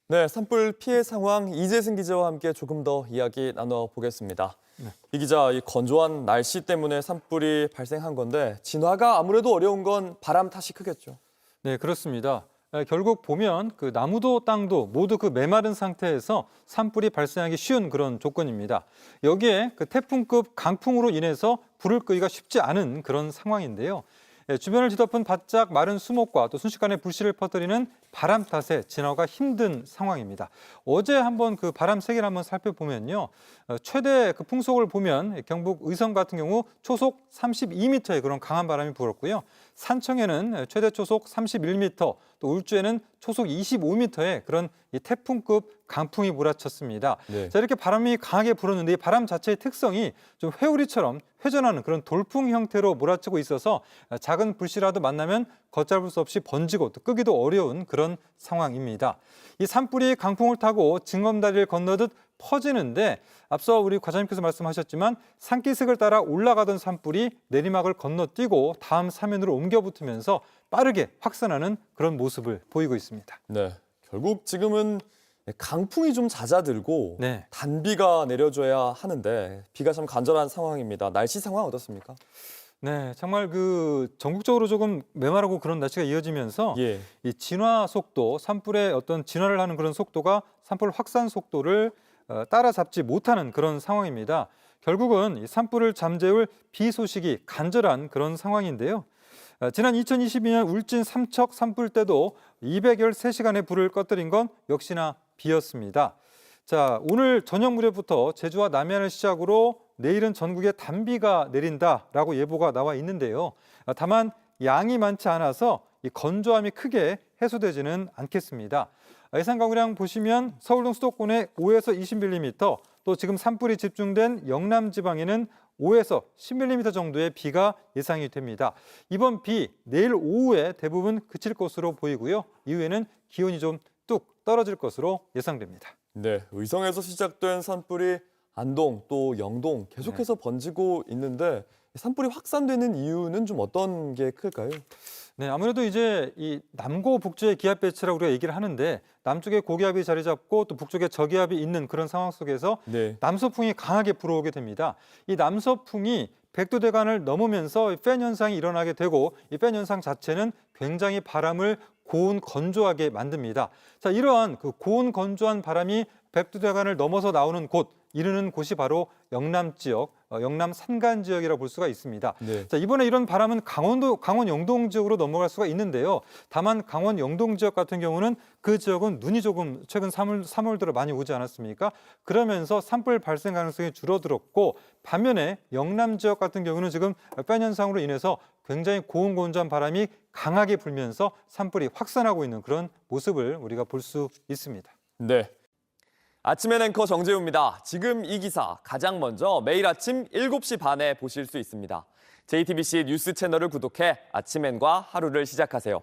네, 산불 피해 상황 이재승 기자와 함께 조금 더 이야기 나눠보겠습니다. 네. 이 기자, 이 건조한 날씨 때문에 산불이 발생한 건데 진화가 아무래도 어려운 건 바람 탓이 크겠죠. 네, 그렇습니다. 결국 보면 그 나무도 땅도 모두 그 메마른 상태에서 산불이 발생하기 쉬운 그런 조건입니다. 여기에 그 태풍급 강풍으로 인해서 불을 끄기가 쉽지 않은 그런 상황인데요. 주변을 뒤덮은 바짝 마른 수목과 또 순식간에 불씨를 퍼뜨리는 바람 탓에 진화가 힘든 상황입니다. 어제 한번 그 바람 세기를 한번 살펴보면요. 최대 그 풍속을 보면 경북 의성 같은 경우 초속 32m의 그런 강한 바람이 불었고요. 산청에는 최대 초속 31m, 또 울주에는 초속 25m의 그런 이 태풍급 강풍이 몰아쳤습니다. 네. 자, 이렇게 바람이 강하게 불었는데 이 바람 자체의 특성이 좀 회오리처럼 회전하는 그런 돌풍 형태로 몰아치고 있어서 작은 불씨라도 만나면 걷잡을 수 없이 번지고 또 끄기도 어려운 그런 상황입니다. 이 산불이 강풍을 타고 징검다리를 건너듯 퍼지는데 앞서 우리 과장님께서 말씀하셨지만 산기슭을 따라 올라가던 산불이 내리막을 건너뛰고 다음 사면으로 옮겨 붙으면서 빠르게 확산하는 그런 모습을 보이고 있습니다. 네, 결국 지금은 강풍이 좀 잦아들고 네. 단비가 내려줘야 하는데 비가 참 간절한 상황입니다. 날씨 상황 어떻습니까? 네, 정말 그 전국적으로 조금 메마르고 그런 날씨가 이어지면서 예. 이 진화 속도, 산불의 어떤 진화를 하는 그런 속도가 산불 확산 속도를 따라잡지 못하는 그런 상황입니다. 결국은 이 산불을 잠재울 비 소식이 간절한 그런 상황인데요. 지난 2022년 울진 삼척 산불 때도 213시간의 불을 꺼뜨린 건 역시나 비였습니다. 자, 오늘 저녁 무렵부터 제주와 남해안을 시작으로 내일은 전국에 단비가 내린다라고 예보가 나와 있는데요. 다만 양이 많지 않아서 이 건조함이 크게 해소되지는 않겠습니다. 예상 강우량 보시면 서울 등 수도권에 5에서 20mm, 또 지금 산불이 집중된 영남 지방에는 5에서 10mm 정도의 비가 예상이 됩니다. 이번 비 내일 오후에 대부분 그칠 것으로 보이고요. 이후에는 기온이 좀 뚝 떨어질 것으로 예상됩니다. 네, 의성에서 시작된 산불이 안동 또 영동 계속해서 번지고 있는데 산불이 확산되는 이유는 좀 어떤 게 클까요? 네, 아무래도 이제 이 남고 북쪽의 기압 배치라고 우리가 얘기를 하는데 남쪽에 고기압이 자리 잡고 또 북쪽에 저기압이 있는 그런 상황 속에서 네. 남서풍이 강하게 불어오게 됩니다. 이 남서풍이 백두대간을 넘으면서 팬 현상이 일어나게 되고 이 팬 현상 자체는 굉장히 바람을 고온 건조하게 만듭니다. 자, 이러한 그 고온 건조한 바람이 백두대간을 넘어서 나오는 곳, 이르는 곳이 바로 영남 지역, 영남 산간 지역이라고 볼 수가 있습니다. 네. 자, 이번에 이런 바람은 강원 영동 지역으로 넘어갈 수가 있는데요. 다만 강원 영동 지역 같은 경우는 그 지역은 눈이 조금 최근 3월 들어 많이 오지 않았습니까? 그러면서 산불 발생 가능성이 줄어들었고 반면에 영남 지역 같은 경우는 지금 팬 현상으로 인해서 굉장히 고온 건조한 바람이 강하게 불면서 산불이 확산하고 있는 그런 모습을 우리가 볼 수 있습니다. 네. 아침엔 앵커 정재우입니다. 지금 이 기사 가장 먼저 매일 아침 7시 반에 보실 수 있습니다. JTBC 뉴스 채널을 구독해 아침엔과 하루를 시작하세요.